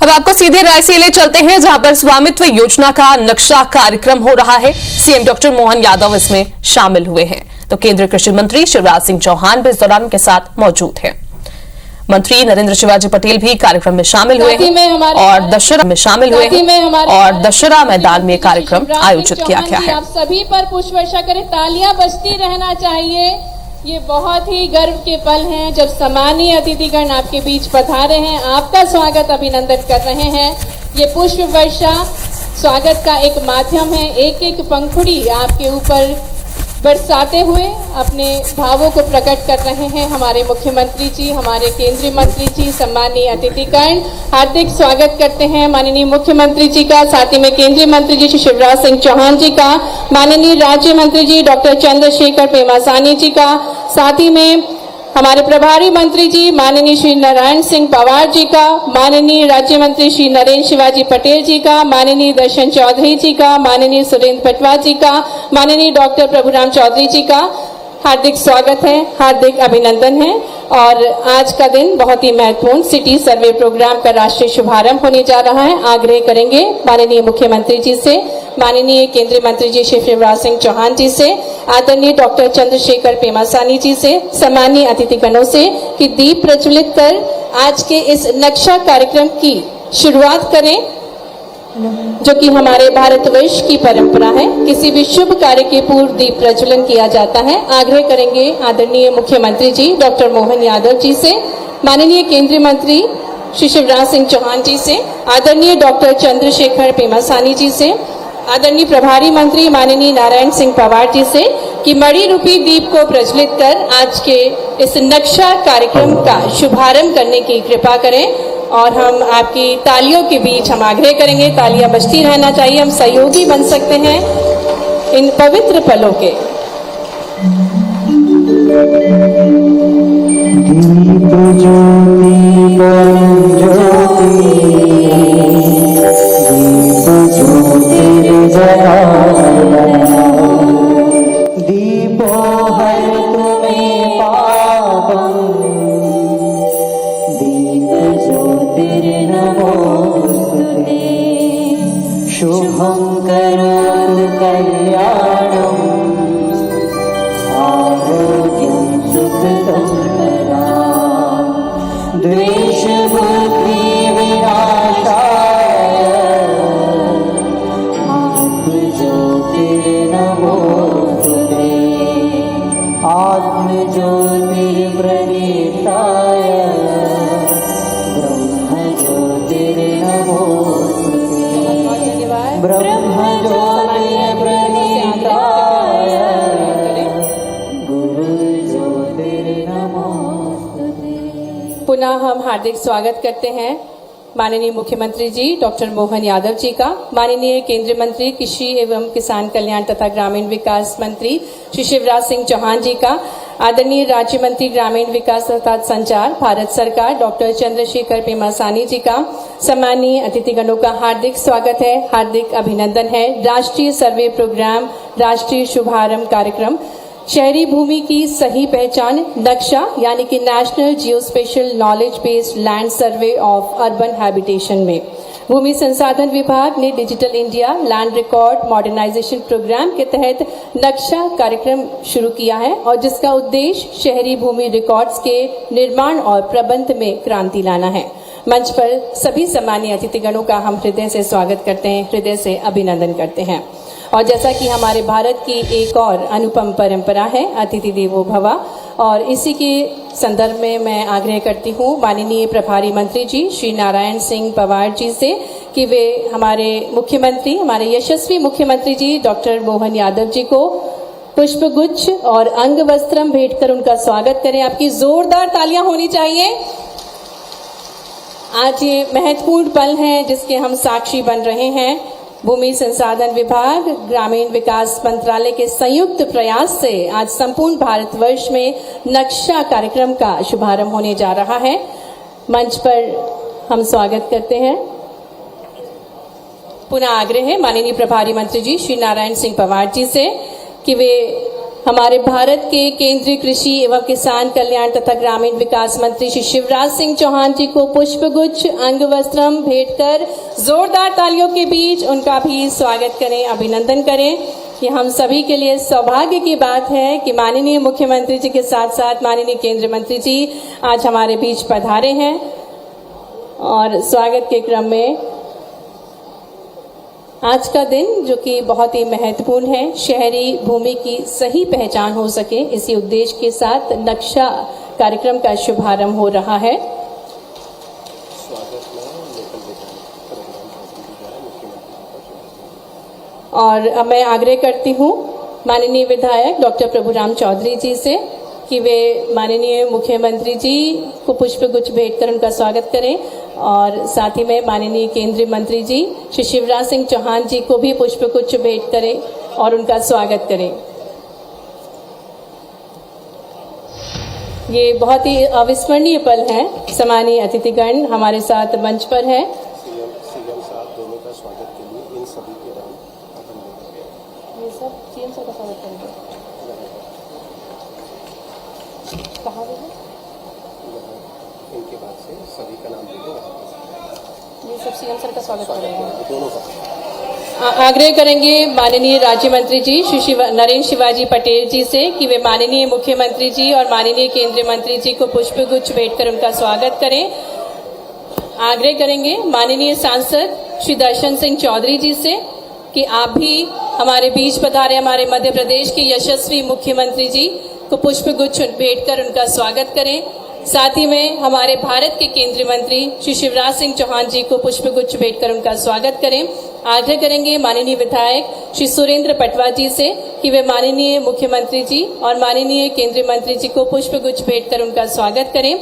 अब आपको सीधे रायसीन चलते हैं, जहां पर स्वामित्व योजना का नक्शा कार्यक्रम हो रहा है। सीएम डॉक्टर मोहन यादव इसमें शामिल हुए हैं, तो केंद्रीय कृषि मंत्री शिवराज सिंह चौहान भी इस दौरान उनके साथ मौजूद हैं। मंत्री नरेंद्र शिवाजी पटेल भी कार्यक्रम में शामिल हुए हैं और दशहरा मैदान में कार्यक्रम आयोजित किया गया है। आप सभी पर पुष्प वर्षा करें, तालियां बजती रहना चाहिए। ये बहुत ही गर्व के पल हैं जब सम्मानीय अतिथिगण आपके बीच पधारे हैं, आपका स्वागत अभिनंदन कर रहे हैं। ये पुष्प वर्षा स्वागत का एक माध्यम है, एक एक पंखुड़ी आपके ऊपर बरसाते हुए अपने भावों को प्रकट कर रहे हैं। हमारे मुख्यमंत्री जी, हमारे केंद्रीय मंत्री जी, सम्मानीय अतिथिगण हार्दिक स्वागत करते हैं माननीय मुख्यमंत्री जी का, साथ ही में केंद्रीय मंत्री जी श्री शिवराज सिंह चौहान जी का, माननीय राज्य मंत्री जी डॉक्टर चंद्रशेखर पेमासानी जी का, साथ ही में हमारे प्रभारी मंत्री जी माननीय श्री नारायण सिंह पवार जी का, माननीय राज्य मंत्री श्री नरेंद्र शिवाजी पटेल जी का, माननीय दर्शन चौधरी जी का, माननीय सुरेंद्र पटवा जी का, माननीय डॉक्टर प्रभुराम चौधरी जी का हार्दिक स्वागत है, हार्दिक अभिनंदन है। और आज का दिन बहुत ही महत्वपूर्ण सिटी सर्वे प्रोग्राम का राष्ट्रीय शुभारंभ होने जा रहा है। आग्रह करेंगे माननीय मुख्यमंत्री जी से, माननीय केंद्रीय मंत्री जी श्री शिवराज सिंह चौहान जी से, आदरणीय डॉक्टर चंद्रशेखर पेमासानी जी से, सम्मानीय अतिथिगणों से कि दीप प्रज्वलित कर आज के इस नक्शा कार्यक्रम की शुरुआत करें, जो कि हमारे भारतवर्ष की परंपरा है। किसी भी शुभ कार्य के पूर्व दीप प्रज्वलन किया जाता है। आग्रह करेंगे आदरणीय मुख्यमंत्री जी डॉक्टर मोहन यादव जी से, माननीय केंद्रीय मंत्री श्री शिवराज सिंह चौहान जी से, आदरणीय डॉक्टर चंद्रशेखर पेमासानी जी से, आदरणीय प्रभारी मंत्री माननीय नारायण सिंह पवार जी से कि मणि रूपी दीप को प्रज्वलित कर आज के इस नक्शा कार्यक्रम का शुभारंभ करने की कृपा करें। और हम आपकी तालियों के बीच हम आग्रह करेंगे, तालियां बजती रहना चाहिए, हम सहयोगी बन सकते हैं इन पवित्र पलों के। दीप ज्योति परम ज्योति, दीप ज्योतिर्जनार्दन, दीपो हरतु मे पापम, दीप ज्योतिर्नमोस्तुते, शुभं करोतु कल्याणम्, आरोग्यं सुखदं प्रदाम्, द्वेष बुद्धि विनाशाय, आत्मज्योतिर्नमोस्तुते, आत्मज्योतिर्प्रदीप्ताय, ब्रह्मज्योतिर्नमोस्तुते, ब्रह्मज्योतिर्प्रदीप्ताय, गुरुज्योतिर्नमोस्तुते। पुनः हम हार्दिक स्वागत करते हैं माननीय मुख्यमंत्री जी डॉक्टर मोहन यादव जी का, माननीय केंद्रीय मंत्री कृषि एवं किसान कल्याण तथा ग्रामीण विकास मंत्री श्री शिवराज सिंह चौहान जी का, आदरणीय राज्य मंत्री ग्रामीण विकास तथा संचार भारत सरकार डॉक्टर चंद्रशेखर पेमासानी जी का, सम्मानीय अतिथिगणों का हार्दिक स्वागत है, हार्दिक अभिनंदन है। राष्ट्रीय सर्वे प्रोग्राम, राष्ट्रीय शुभारंभ कार्यक्रम, शहरी भूमि की सही पहचान नक्शा यानी कि national geospatial knowledge based land survey of urban habitation में भूमि संसाधन विभाग ने digital India land record modernisation programme के तहत नक्शा कार्यक्रम शुरू किया है और जिसका उद्देश्य शहरी भूमि रिकॉर्ड्स के निर्माण और प्रबंध में क्रांति लाना है। मंच पर सभी सम्मानीय अतिथिगणों का हम हृदय से स्वागत करते हैं, हृदय से अभिनंदन करते हैं। और जैसा कि हमारे भारत की एक और अनुपम परंपरा है अतिथि देवो भव, और इसी के संदर्भ में मैं आग्रह करती हूँ माननीय प्रभारी मंत्री जी श्री नारायण सिंह पवार जी से कि वे हमारे मुख्यमंत्री, हमारे यशस्वी मुख्यमंत्री जी डॉक्टर मोहन यादव जी को पुष्पगुच्छ और अंग वस्त्रम भेंट कर उनका स्वागत करें। आपकी जोरदार तालियां होनी चाहिए। आज ये महत्वपूर्ण पल है जिसके हम साक्षी बन रहे हैं। भूमि संसाधन विभाग, ग्रामीण विकास मंत्रालय के संयुक्त प्रयास से आज संपूर्ण भारतवर्ष में नक्शा कार्यक्रम का शुभारंभ होने जा रहा है। मंच पर हम स्वागत करते हैं। पुनः आग्रह है माननीय प्रभारी मंत्री जी श्री नारायण सिंह पवार जी से कि वे हमारे भारत के केंद्रीय कृषि एवं किसान कल्याण तथा ग्रामीण विकास मंत्री श्री शिवराज सिंह चौहान जी को पुष्पगुच्छ अंग वस्त्रम भेंट कर जोरदार तालियों के बीच उनका भी स्वागत करें, अभिनंदन करें। कि हम सभी के लिए सौभाग्य की बात है कि माननीय मुख्यमंत्री जी के साथ साथ माननीय केंद्रीय मंत्री जी आज हमारे बीच पधारे हैं। और स्वागत के क्रम में आज का दिन जो कि बहुत ही महत्वपूर्ण है, शहरी भूमि की सही पहचान हो सके, इसी उद्देश्य के साथ नक्शा कार्यक्रम का शुभारंभ हो रहा है। और अब मैं आग्रह करती हूँ माननीय विधायक डॉक्टर प्रभुराम चौधरी जी से कि वे माननीय मुख्यमंत्री जी को पुष्पगुच्छ भेंट कर उनका स्वागत करें, और साथ ही में माननीय केंद्रीय मंत्री जी श्री शिवराज सिंह चौहान जी को भी पुष्पगुच्छ भेंट करें और उनका स्वागत करें। ये बहुत ही अविस्मरणीय पल है। सम्मानीय अतिथिगण हमारे साथ मंच पर है। सीएम साहब दोनों का स्वागत के लिए इन सभी के नाम ये सब सीएम सर का स्वागत करेंगे। कहाँ पे है? इनके बाद से सभी का नाम लेंगे, ये सब सीएम सर का स्वागत करेंगे। दोनों का। आग्रह करेंगे माननीय राज्य मंत्री जी श्री नरेंद्र शिवाजी पटेल जी से कि वे माननीय मुख्यमंत्री जी और माननीय केंद्रीय मंत्री जी को पुष्पगुच्छ भेंट कर उनका स्वागत करें। आग्रह करेंगे माननीय सांसद श्री दर्शन सिंह चौधरी जी से कि आप भी हमारे बीच पधारे, हमारे मध्य प्रदेश के यशस्वी मुख्यमंत्री जी को पुष्पगुच्छ भेंट कर उनका स्वागत करें। साथ ही में हमारे भारत के केंद्रीय मंत्री श्री शिवराज सिंह चौहान जी को पुष्पगुच्छ भेंट कर उनका स्वागत करें। आग्रह करेंगे माननीय विधायक श्री सुरेंद्र पटवा जी से कि वे माननीय मुख्यमंत्री जी और माननीय केंद्रीय मंत्री जी को पुष्पगुच्छ भेंट कर उनका स्वागत करें।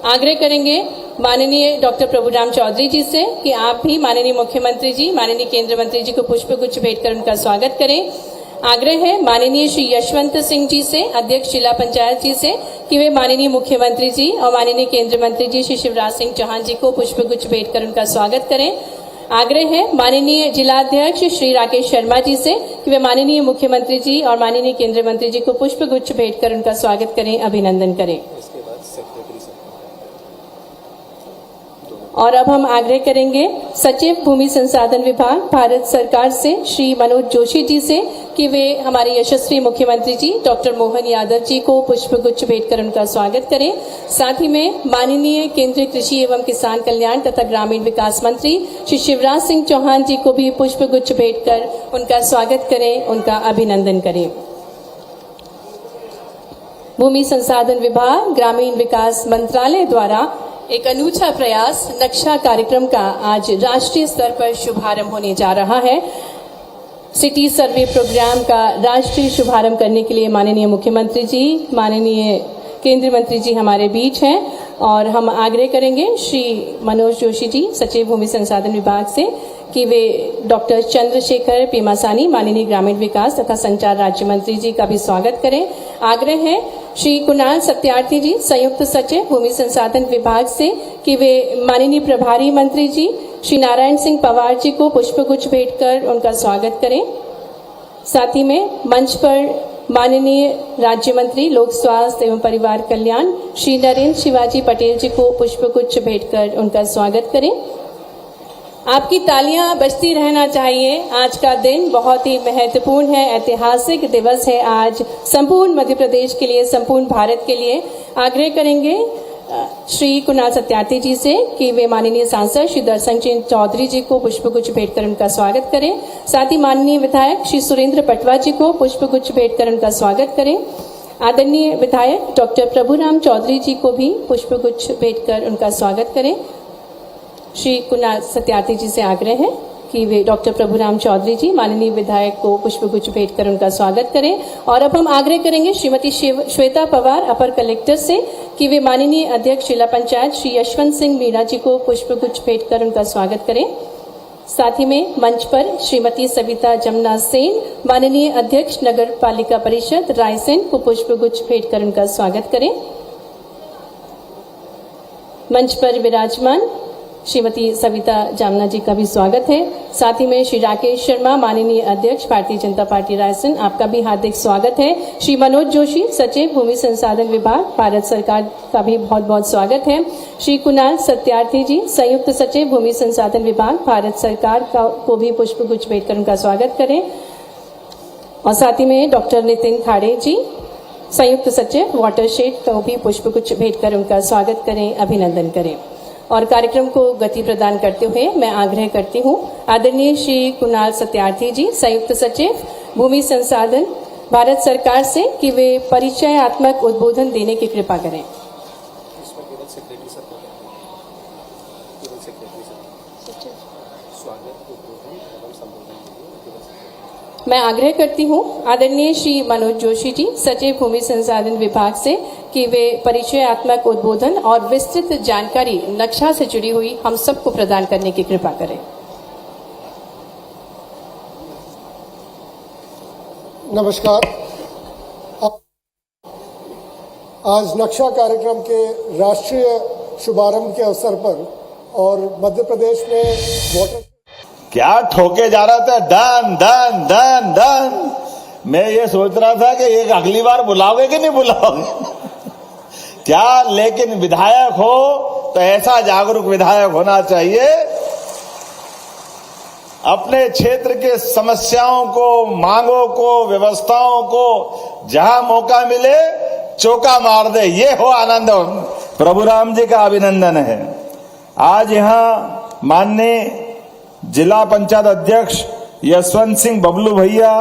आग्रह करेंगे माननीय डॉक्टर प्रभुराम चौधरी जी से कि आप भी माननीय मुख्यमंत्री जी, माननीय केंद्रीय मंत्री जी को पुष्पगुच्छ भेंट कर उनका स्वागत करें। आग्रह है माननीय श्री यशवंत सिंह जी से, अध्यक्ष जिला पंचायत जी से, कि वे माननीय मुख्यमंत्री जी और माननीय केंद्रीय मंत्री जी श्री शिवराज सिंह चौहान जी को पुष्पगुच्छ भेंट कर उनका स्वागत करें। आग्रह है माननीय जिलाध्यक्ष श्री राकेश शर्मा जी से कि वे माननीय मुख्यमंत्री जी और माननीय केंद्रीय मंत्री जी को पुष्पगुच्छ भेंट कर उनका स्वागत करें, अभिनंदन करें। इसके बाद सेक्रेटरी साहब। और अब हम आग्रह करेंगे सचिव भूमि संसाधन विभाग भारत सरकार से श्री मनोज जोशी जी से कि वे हमारे यशस्वी मुख्यमंत्री जी डॉक्टर मोहन यादव जी को पुष्पगुच्छ भेंट कर उनका स्वागत करें। साथ ही में माननीय केंद्रीय कृषि एवं किसान कल्याण तथा ग्रामीण विकास मंत्री श्री शिवराज सिंह चौहान जी को भी पुष्पगुच्छ भेंट कर उनका स्वागत करें, उनका अभिनंदन करें। भूमि संसाधन विभाग ग्रामीण विकास मंत्रालय द्वारा एक अनूठा प्रयास नक्शा कार्यक्रम का आज राष्ट्रीय स्तर पर शुभारंभ होने जा रहा है। सिटी सर्वे प्रोग्राम का राष्ट्रीय शुभारंभ करने के लिए माननीय मुख्यमंत्री जी, माननीय केंद्रीय मंत्री जी हमारे बीच हैं, और हम आग्रह करेंगे श्री मनोज जोशी जी, सचिव भूमि संसाधन विभाग से, कि वे डॉक्टर चंद्रशेखर पेमासानी, माननीय ग्रामीण विकास तथा संचार राज्य मंत्री जी का भी स्वागत करें। आग्रह है श्री कुणाल सत्यार्थी जी, संयुक्त सचिव भूमि संसाधन विभाग से, कि वे माननीय प्रभारी मंत्री जी श्री नारायण सिंह पवार जी को पुष्पगुच्छ भेंट कर उनका स्वागत करें। साथ ही में मंच पर माननीय राज्य मंत्री लोक स्वास्थ्य एवं परिवार कल्याण श्री नरेंद्र शिवाजी पटेल जी को पुष्पगुच्छ भेंट कर उनका स्वागत करें। आपकी तालियां बजती रहना चाहिए। आज का दिन बहुत ही महत्वपूर्ण है, ऐतिहासिक दिवस है आज संपूर्ण मध्य प्रदेश के लिए, संपूर्ण भारत के लिए। आग्रह करेंगे श्री कुणाल सत्यार्थी जी से कि वे माननीय सांसद श्री दर्शन सिंह चौधरी जी को पुष्पगुच्छ भेंट कर उनका स्वागत करें। साथ ही माननीय विधायक श्री सुरेंद्र पटवा जी को पुष्पगुच्छ भेंट कर उनका स्वागत करें। आदरणीय विधायक डॉक्टर प्रभुराम चौधरी जी को भी पुष्पगुच्छ भेंट कर उनका स्वागत करें। श्री कुणाल सत्यार्थी जी से आग्रह है कि वे डॉक्टर प्रभुराम चौधरी जी, माननीय विधायक को पुष्पगुच्छ भेंट कर उनका स्वागत करें। और अब हम आग्रह करेंगे श्रीमती श्वेता पवार, अपर कलेक्टर से, कि वे माननीय अध्यक्ष जिला पंचायत श्री यशवंत सिंह मीणा जी को पुष्पगुच्छ भेंट कर उनका स्वागत करें। साथ ही में मंच पर श्रीमती सविता जमुना सेन, माननीय अध्यक्ष नगर पालिका परिषद रायसेन को पुष्पगुच्छ भेंट कर उनका स्वागत करें। मंच पर विराजमान श्रीमती सविता जामना जी का भी स्वागत है। साथ ही में श्री राकेश शर्मा, माननीय अध्यक्ष भारतीय जनता पार्टी रायसेन, आपका भी हार्दिक स्वागत है। श्री मनोज जोशी, सचिव भूमि संसाधन विभाग, भारत सरकार, का भी बहुत बहुत स्वागत है। श्री कुणाल सत्यार्थी जी, संयुक्त सचिव भूमि संसाधन विभाग, भारत सरकार, को भी पुष्प गुच्छ भेंटकर उनका स्वागत करें। और साथ ही में डॉक्टर नितिन खाड़े जी, संयुक्त सचिव वाटरशेड, को भी पुष्प गुच्छ भेंटकर उनका स्वागत करें, अभिनंदन करें। और कार्यक्रम को गति प्रदान करते हुए मैं आग्रह करती हूँ आदरणीय श्री कुणाल सत्यार्थी जी, संयुक्त सचिव भूमि संसाधन, भारत सरकार से, कि वे परिचयात्मक उद्बोधन देने की कृपा करें। इसमें केवल सेक्रेटरी सर को केवल सेक्रेटरी सर स्वागत उद्बोधन एवं संबोधन के लिए केवल सेक्रेटरी। मैं आग्रह करती हूँ आदरणीय श्री मनोज जोशी जी, सचिव भूमि संसाधन विभाग से, कि वे परिचयात्मक उद्बोधन और विस्तृत जानकारी नक्शा से जुड़ी हुई हम सबको प्रदान करने की कृपा करें। नमस्कार। आज नक्शा कार्यक्रम के राष्ट्रीय शुभारंभ के अवसर पर और मध्य प्रदेश में वोटर क्या ठोके जा रहा था, डन डन डन डन। मैं ये सोच रहा था कि एक अगली बार बुलाओगे कि नहीं बुलाओगे क्या, लेकिन विधायक हो तो ऐसा जागरूक विधायक होना चाहिए, अपने क्षेत्र के समस्याओं को, मांगों को, व्यवस्थाओं को जहां मौका मिले चौका मार दे। ये हो आनंद। प्रभु राम जी का अभिनंदन है। आज यहाँ माननीय जिला पंचायत अध्यक्ष यशवंत सिंह बबलू भैया,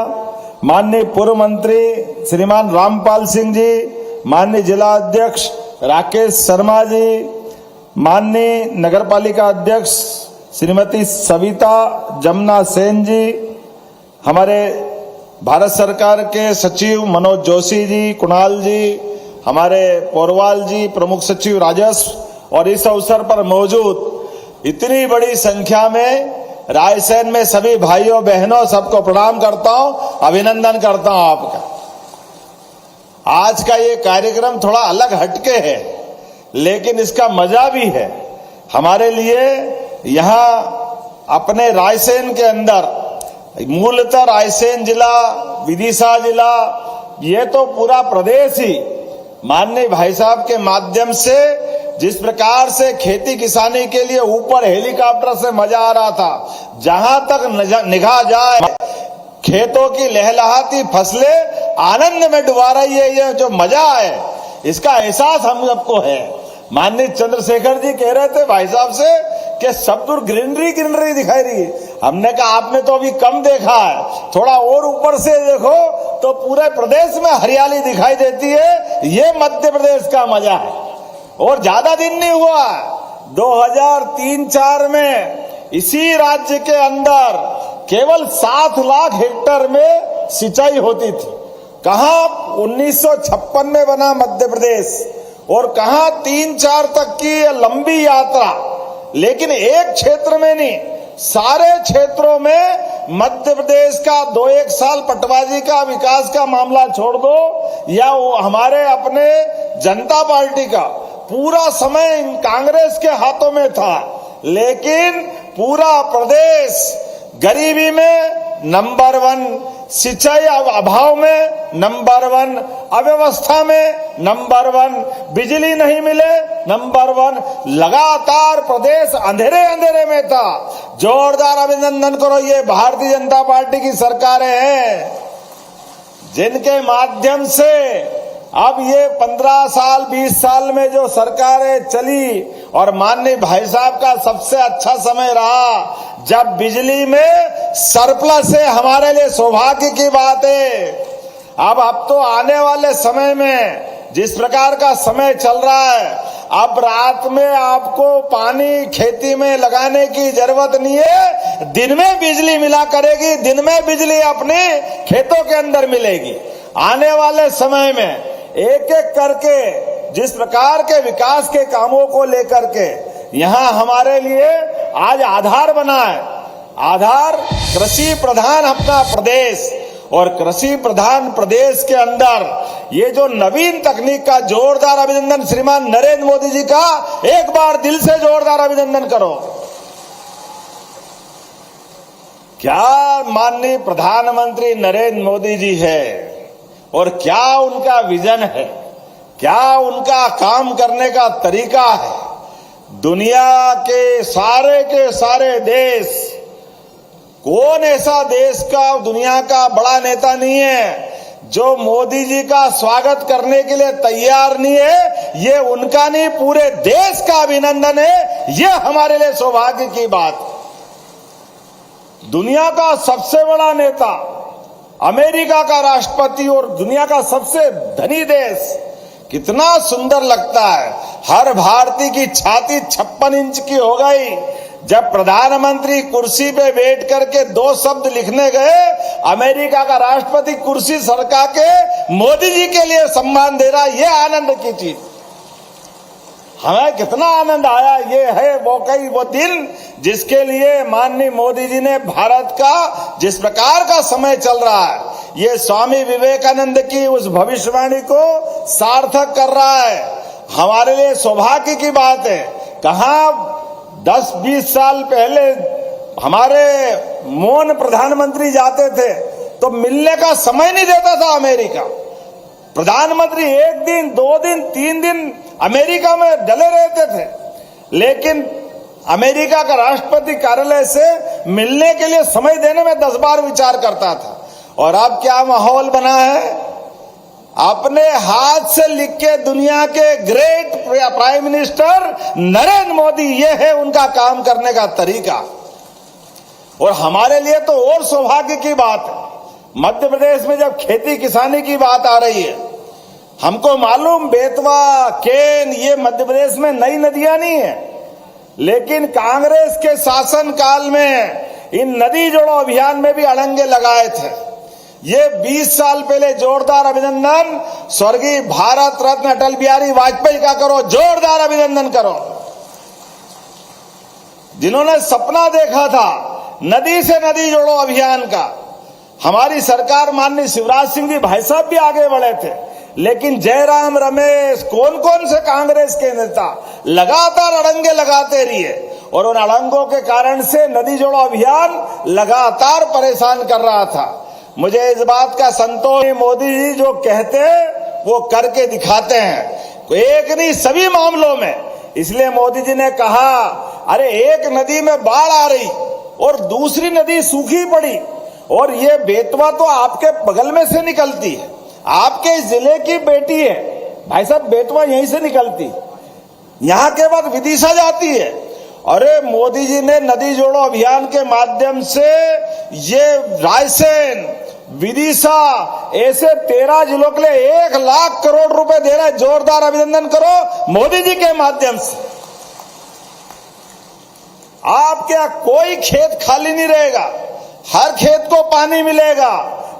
माननीय पूर्व मंत्री श्रीमान रामपाल सिंह जी, माननीय जिला अध्यक्ष राकेश शर्मा जी, माननीय नगरपालिका अध्यक्ष श्रीमती सविता जमुना सेन जी, हमारे भारत सरकार के सचिव मनोज जोशी जी, कुणाल जी, हमारे पोरवाल जी, प्रमुख सचिव राजस्व, और इस अवसर पर मौजूद इतनी बड़ी संख्या में रायसेन में सभी भाइयों बहनों सबको प्रणाम करता हूं, अभिनंदन करता हूं आपका। आज का ये कार्यक्रम थोड़ा अलग हटके है, लेकिन इसका मजा भी है हमारे लिए। यहाँ अपने रायसेन के अंदर, मूलतः रायसेन जिला, विदिशा जिला, ये तो पूरा प्रदेश ही माननीय भाई साहब के माध्यम से जिस प्रकार से खेती किसानी के लिए ऊपर हेलीकॉप्टर से मजा आ रहा था, जहां तक निगाह जाए खेतों की लहलहाती फसलें आनंद में डुबा रही है। ये जो मजा है इसका एहसास हम सबको है। माननीय चंद्रशेखर जी कह रहे थे भाई साहब से कि सब दूर ग्रीनरी ग्रीनरी दिखाई रही है। हमने कहा आपने तो अभी कम देखा है, थोड़ा और ऊपर से देखो तो पूरे प्रदेश में हरियाली दिखाई देती है। ये मध्य प्रदेश का मजा है। और ज्यादा दिन नहीं हुआ, 2003-4 में इसी राज्य के अंदर केवल 7 लाख हेक्टेयर में सिंचाई होती थी। कहां 1956 में बना मध्य प्रदेश, और कहां 3-4 तक की लंबी यात्रा, लेकिन एक क्षेत्र में नहीं, सारे क्षेत्रों में मध्य प्रदेश का 2-1 साल पटवाजी का विकास का मामला छोड़ दो, या वो हमारे अपने जनता पार्टी का पूरा समय कांग्रेस के हाथों में था, लेकिन पूरा प्रदेश गरीबी में नंबर 1, सिंचाई अभाव में नंबर 1, अव्यवस्था में नंबर 1, बिजली नहीं मिले नंबर 1, लगातार प्रदेश अंधेरे में था। जोरदार अभिनंदन करो, ये भारतीय जनता पार्टी की सरकारें हैं जिनके माध्यम से अब ये 15 साल 20 साल में जो सरकारें चली, और माननीय भाई साहब का सबसे अच्छा समय रहा जब बिजली में सरप्लस है। हमारे लिए सौभाग्य की बात है। अब तो आने वाले समय में जिस प्रकार का समय चल रहा है, अब रात में आपको पानी खेती में लगाने की जरूरत नहीं है, दिन में बिजली मिला करेगी, दिन में बिजली अपने खेतों के अंदर मिलेगी। आने वाले समय में एक एक करके जिस प्रकार के विकास के कामों को लेकर के यहाँ हमारे लिए आज आधार बना है। आधार कृषि प्रधान अपना प्रदेश, और कृषि प्रधान प्रदेश के अंदर ये जो नवीन तकनीक का जोरदार अभिनंदन श्रीमान नरेंद्र मोदी जी का, एक बार दिल से जोरदार अभिनंदन करो। क्या माननीय प्रधानमंत्री नरेंद्र मोदी जी है और क्या उनका विजन है, क्या उनका काम करने का तरीका है। दुनिया के सारे देश, कौन ऐसा देश का दुनिया का बड़ा नेता नहीं है जो मोदी जी का स्वागत करने के लिए तैयार नहीं है। ये उनका नहीं, पूरे देश का अभिनंदन है। ये हमारे लिए सौभाग्य की बात। दुनिया का सबसे बड़ा नेता, अमेरिका का राष्ट्रपति और दुनिया का सबसे धनी देश, कितना सुंदर लगता है। हर भारतीय की छाती 56 इंच की हो गई जब प्रधानमंत्री कुर्सी पे बैठ करके 2 शब्द लिखने गए। अमेरिका का राष्ट्रपति कुर्सी सरका के मोदी जी के लिए सम्मान दे रहा। ये आनंद की चीज, हमें कितना आनंद आया। ये है वो दिन जिसके लिए माननीय मोदी जी ने भारत का जिस प्रकार का समय चल रहा है, ये स्वामी विवेकानंद की उस भविष्यवाणी को सार्थक कर रहा है। हमारे लिए सौभाग्य की बात है। कहां 10-20 साल पहले हमारे मौन प्रधानमंत्री जाते थे तो मिलने का समय नहीं देता था अमेरिका। प्रधानमंत्री 1 दिन 2 दिन 3 दिन अमेरिका में डले रहते थे, लेकिन अमेरिका का राष्ट्रपति कार्यालय से मिलने के लिए समय देने में 10 बार विचार करता था। और अब क्या माहौल बना है, अपने हाथ से लिख के दुनिया के great prime minister Narendra Modi, ये है उनका काम करने का तरीका। और हमारे लिए तो और सौभाग्य की बात है, मध्य प्रदेश में जब खेती किसानी की बात आ रही है, हमको मालूम बेतवा, केन, ये मध्य प्रदेश में नई नदियां नहीं है, लेकिन कांग्रेस के शासन काल में इन नदी जोड़ो अभियान में भी अड़ंगे लगाए थे। ये 20 साल पहले जोरदार अभिनंदन स्वर्गीय भारत रत्न अटल बिहारी वाजपेयी का करो, जोरदार अभिनंदन करो, जिन्होंने सपना देखा था नदी से नदी जोड़ो अभियान का। हमारी सरकार माननीय शिवराज सिंह जी भाई साहब भी आगे बढ़े थे, लेकिन जयराम रमेश, कौन से कांग्रेस के नेता लगातार अड़ंगे लगाते रहे और उन अड़ंगों के कारण से नदी जोड़ो अभियान लगातार परेशान कर रहा था। मुझे इस बात का संतोष, मोदी जी जो कहते वो करके दिखाते हैं, एक नहीं सभी मामलों में। इसलिए मोदी जी ने कहा, अरे एक नदी में बाढ़ आ रही और दूसरी नदी सूखी पड़ी, और ये बेतवा तो आपके बगल में से निकलती है, आपके जिले की बेटी है भाई साहब, बेतवा यहीं से निकलती, यहां के बाद विदिशा जाती है। अरे मोदी जी ने नदी जोड़ो अभियान के माध्यम से ये रायसेन, विदिशा, ऐसे 13 जिलों के लिए 1 लाख करोड़ रुपए दे रहे। जोरदार अभिनंदन करो मोदी जी के माध्यम से। आपके कोई खेत खाली नहीं रहेगा, हर खेत को पानी मिलेगा,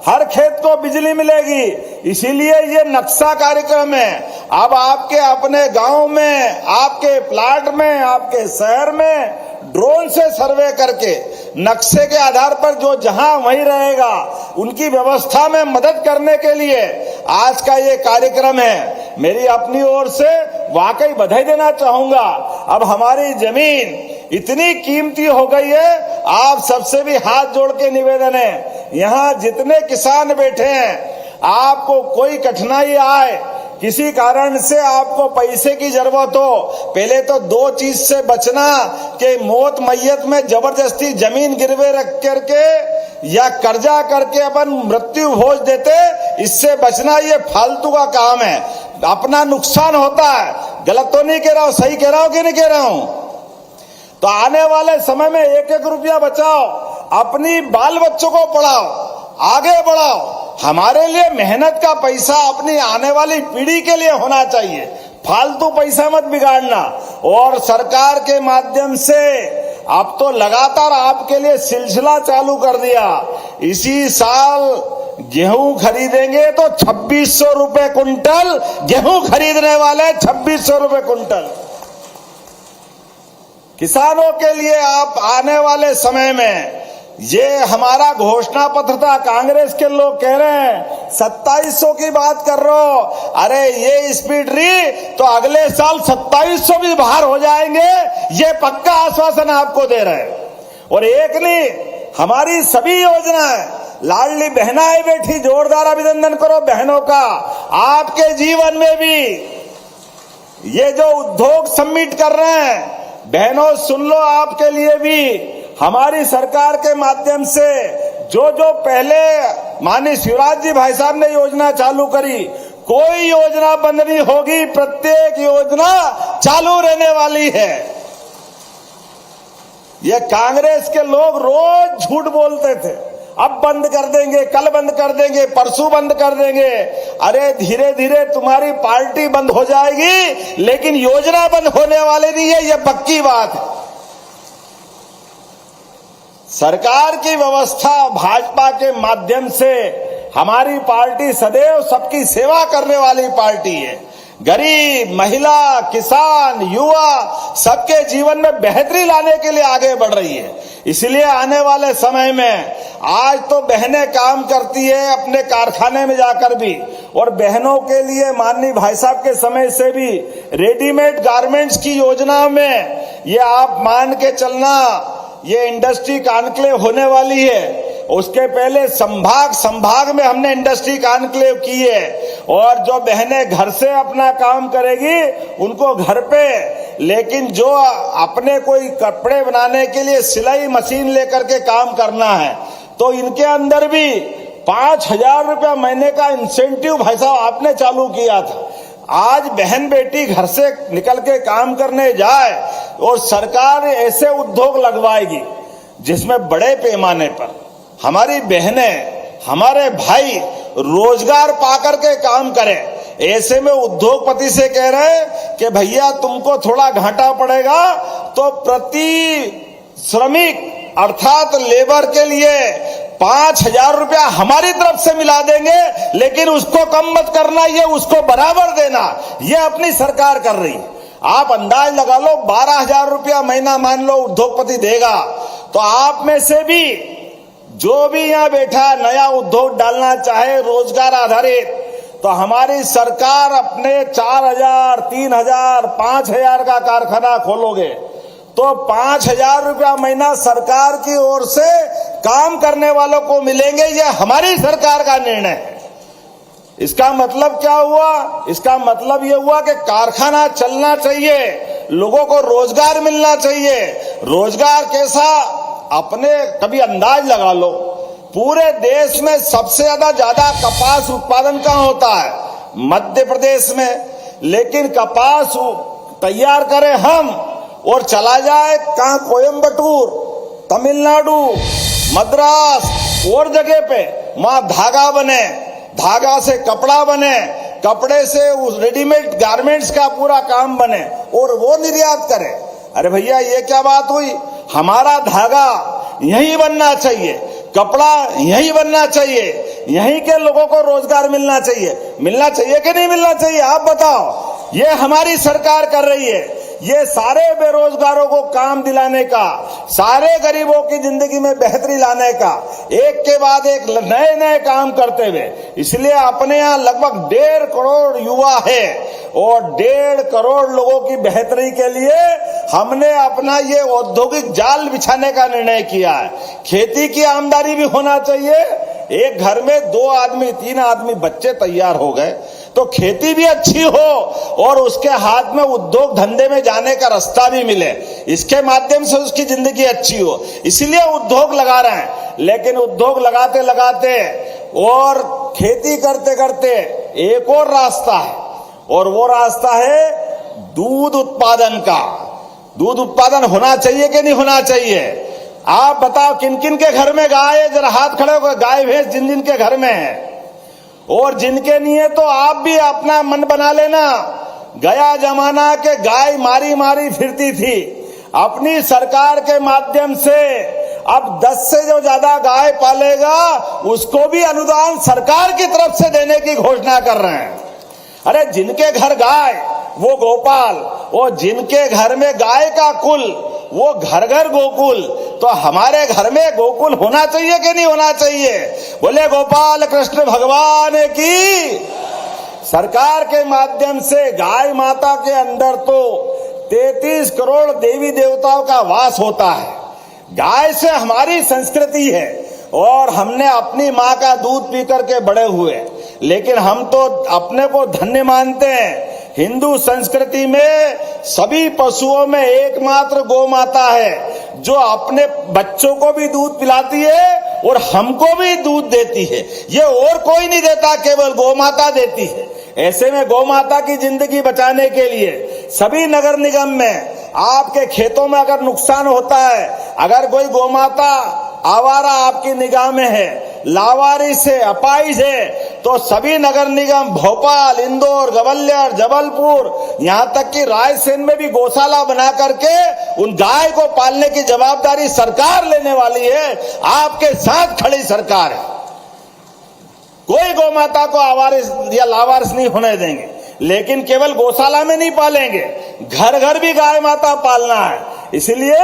हर खेत को बिजली मिलेगी। इसीलिए ये नक्शा कार्यक्रम है। अब आपके अपने गांव में, आपके प्लाट में, आपके शहर में ड्रोन से सर्वे करके नक्शे के आधार पर जो जहां वहीं रहेगा, उनकी व्यवस्था में मदद करने के लिए आज का ये कार्यक्रम है। मेरी अपनी ओर से वाकई बधाई देना चाहूंगा। अब हमारी जमीन इतनी कीमती हो गई है, आप सबसे भी हाथ जोड़ के निवेदन है, यहाँ जितने किसान बैठे हैं, आपको कोई कठिनाई आए, किसी कारण से आपको पैसे की जरूरत हो, पहले तो 2 चीज से बचना कि मौत मैयत में जबरदस्ती जमीन गिरवे रख करके या कर्जा करके अपन मृत्यु भोज देते, इससे बचना। ये फालतू का काम है, अपना नुकसान होता है। गलत तो नहीं कह रहा हूं, सही कह रहा हूं कि नहीं कह रहा हूं? तो आने वाले समय में 1-1 रुपया बचाओ, अपनी बाल बच्चों को पढ़ाओ, आगे बढ़ाओ। हमारे लिए मेहनत का पैसा अपनी आने वाली पीढ़ी के लिए होना चाहिए, फालतू पैसा मत बिगाड़ना। और सरकार के माध्यम से अब तो लगातार आपके लिए सिलसिला चालू कर दिया। इसी साल गेहूं खरीदेंगे तो 2600 रुपए कुंटल गेहूं खरीदने वाले, 2600 रुपए कुंटल। किसानों के लिए आप आने वाले समय में ये हमारा घोषणा पत्र था। कांग्रेस के लोग कह रहे हैं 2700 की बात कर रहे हो, अरे ये स्पीड रही तो अगले साल 2700 भी बाहर हो जाएंगे, ये पक्का आश्वासन आपको दे रहे हैं। और एक नहीं, हमारी सभी योजनाएं, लाडली बहनाएं बेटी, जोरदार अभिनंदन करो बहनों का। आपके जीवन में भी ये जो उद्योग समिट कर रहे हैं, बहनों सुन लो, आपके लिए भी हमारी सरकार के माध्यम से जो जो पहले माननीय शिवराज जी भाई साहब ने योजना चालू करी, कोई योजना बंद नहीं होगी, प्रत्येक योजना चालू रहने वाली है। ये कांग्रेस के लोग रोज झूठ बोलते थे, अब बंद कर देंगे, कल बंद कर देंगे, परसों बंद कर देंगे। अरे धीरे धीरे तुम्हारी पार्टी बंद हो जाएगी, लेकिन योजना बंद होने वाली नहीं है, ये पक्की बात है। सरकार की व्यवस्था भाजपा के माध्यम से हमारी पार्टी सदैव सबकी सेवा करने वाली पार्टी है। गरीब, महिला, किसान, युवा सबके जीवन में बेहतरी लाने के लिए आगे बढ़ रही है। इसलिए आने वाले समय में आज तो बहनें काम करती है अपने कारखाने में जाकर भी, और बहनों के लिए माननीय भाई साहब के समय से भी रेडीमेड गारमेंट्स की योजना में ये आप मान के चलना, ये इंडस्ट्री कॉन्क्लेव होने वाली है। उसके पहले संभाग में हमने इंडस्ट्री कॉन्क्लेव की है, और जो बहनें घर से अपना काम करेगी उनको घर पे, लेकिन जो अपने कोई कपड़े बनाने के लिए सिलाई मशीन लेकर के काम करना है, तो इनके अंदर भी 5,000 रुपया महीने का इंसेंटिव भाई साहब आपने चालू किया था। आज बहन बेटी घर से निकल के काम करने जाए और सरकार ऐसे उद्योग लगवाएगी जिसमें बड़े पैमाने पर हमारी बहनें, हमारे भाई रोजगार पाकर के काम करें। ऐसे में उद्योगपति से कह रहे हैं कि भैया तुमको थोड़ा घाटा पड़ेगा, तो प्रति श्रमिक अर्थात लेबर के लिए 5,000 रुपया हमारी तरफ से मिला देंगे, लेकिन उसको कम मत करना, ये उसको बराबर देना, ये अपनी सरकार कर रही। आप अंदाज लगा लो, 12,000 रुपया महीना मान लो उद्योगपति देगा, तो आप में से भी जो भी यहाँ बैठा नया उद्योग डालना चाहे रोजगार आधारित, तो हमारी सरकार अपने 4,000, 3,000, 5,000 का कारखाना खोलोगे तो 5,000 रुपया महीना सरकार की ओर से काम करने वालों को मिलेंगे। ये हमारी सरकार का निर्णय है। इसका मतलब क्या हुआ? इसका मतलब ये हुआ कि कारखाना चलना चाहिए, लोगों को रोजगार मिलना चाहिए। रोजगार कैसा? अपने कभी अंदाज लगा लो, पूरे देश में सबसे ज्यादा कपास उत्पादन कहाँ होता है? मध्य प्रदेश में। लेकिन कपास तैयार करें हम और चला जाए कहाँ? कोयम्बटूर, तमिलनाडु, मद्रास और जगह पे, वहां धागा बने, धागा से कपड़ा बने, कपड़े से उस रेडीमेड गारमेंट्स का पूरा काम बने और वो निर्यात करे। अरे भैया ये क्या बात हुई? हमारा धागा यहीं बनना चाहिए, कपड़ा यहीं बनना चाहिए, यहीं के लोगों को रोजगार मिलना चाहिए। मिलना चाहिए कि नहीं मिलना चाहिए? आप बताओ। ये हमारी सरकार कर रही है। ये सारे बेरोजगारों को काम दिलाने का, सारे गरीबों की जिंदगी में बेहतरी लाने का, एक के बाद एक नए नए काम करते हुए। इसलिए अपने यहाँ लगभग 1.5 करोड़ युवा है और 1.5 करोड़ लोगों की बेहतरी के लिए हमने अपना ये औद्योगिक जाल बिछाने का निर्णय किया है। खेती की आमदनी भी होना चाहिए। एक घर में 2 आदमी 3 आदमी बच्चे तैयार हो गए तो खेती भी अच्छी हो और उसके हाथ में उद्योग धंधे में जाने का रास्ता भी मिले, इसके माध्यम से उसकी जिंदगी अच्छी हो। इसलिए उद्योग लगा रहे हैं। लेकिन उद्योग लगाते लगाते और खेती करते करते एक और रास्ता है, और वो रास्ता है दूध उत्पादन का। दूध उत्पादन होना चाहिए कि नहीं होना चाहिए? आप बताओ किन किन के घर में गाय है? जरा हाथ खड़े हो। गाय भैंस जिन जिन के घर में है, और जिनके नहीं है तो आप भी अपना मन बना लेना। गया जमाना के गाय मारी मारी फिरती थी। अपनी सरकार के माध्यम से अब 10 से जो ज्यादा गाय पालेगा उसको भी अनुदान सरकार की तरफ से देने की घोषणा कर रहे हैं। अरे जिनके घर गाय वो गोपाल, और जिनके घर में गाय का कुल वो घर घर गोकुल। तो हमारे घर में गोकुल होना चाहिए कि नहीं होना चाहिए? बोले गोपाल कृष्ण भगवान की। सरकार के माध्यम से गाय माता के अंदर तो 33 करोड़ देवी देवताओं का वास होता है। गाय से हमारी संस्कृति है और हमने अपनी माँ का दूध पी करके बड़े हुए, लेकिन हम तो अपने को धन्य मानते हैं। हिंदू संस्कृति में सभी पशुओं में एकमात्र गौ माता है जो अपने बच्चों को भी दूध पिलाती है और हमको भी दूध देती है। ये और कोई नहीं देता, केवल गौ माता देती है। ऐसे में गौ माता की जिंदगी बचाने के लिए सभी नगर निगम में आपके खेतों में अगर नुकसान होता है, अगर कोई गौ माता आवारा आपकी निगाह में है, लावारिस है, अपाहिज है, तो सभी नगर निगम भोपाल, इंदौर, ग्वालियर, जबलपुर, यहाँ तक कि रायसेन में भी गौशाला बना करके उन गाय को पालने की जवाबदारी सरकार लेने वाली है। आपके साथ खड़ी सरकार है। कोई गौ माता को आवारिस या लावारिस नहीं होने देंगे, लेकिन केवल गौशाला में नहीं पालेंगे, घर घर भी गाय माता पालना है। इसलिए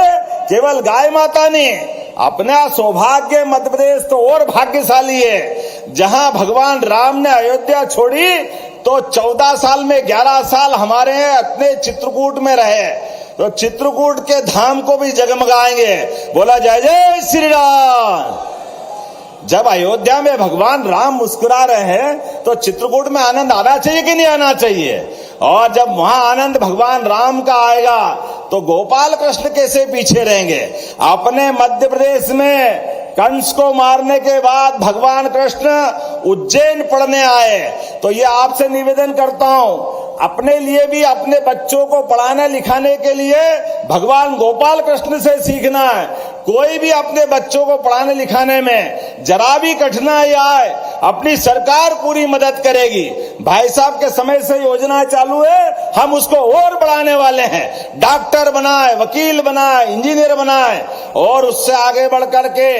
केवल गाय माता नहीं, अपना सौभाग्य मध्य प्रदेश तो और भाग्यशाली है। जहां भगवान राम ने अयोध्या छोड़ी तो 14 साल में 11 साल हमारे अपने चित्रकूट में रहे, तो चित्रकूट के धाम को भी जगमगाएंगे। बोला जय जय श्री राम। जब अयोध्या में भगवान राम मुस्कुरा रहे हैं तो चित्रकूट में आनंद आना चाहिए कि नहीं आना चाहिए? और जब वहां आनंद भगवान राम का आएगा तो गोपाल कृष्ण कैसे पीछे रहेंगे? अपने मध्य प्रदेश में कंस को मारने के बाद भगवान कृष्ण उज्जैन पढ़ने आए। तो ये आपसे निवेदन करता हूं, अपने लिए भी अपने बच्चों को पढ़ाने लिखाने के लिए भगवान गोपाल कृष्ण से सीखना है। कोई भी अपने बच्चों को पढ़ाने लिखाने में जरा भी कठिनाई आए, अपनी सरकार पूरी मदद करेगी। भाई साहब के समय से योजना चालू है, हम उसको और बढ़ाने वाले हैं। डॉक्टर बनाए, वकील बनाए, इंजीनियर बनाए और उससे आगे बढ़ करके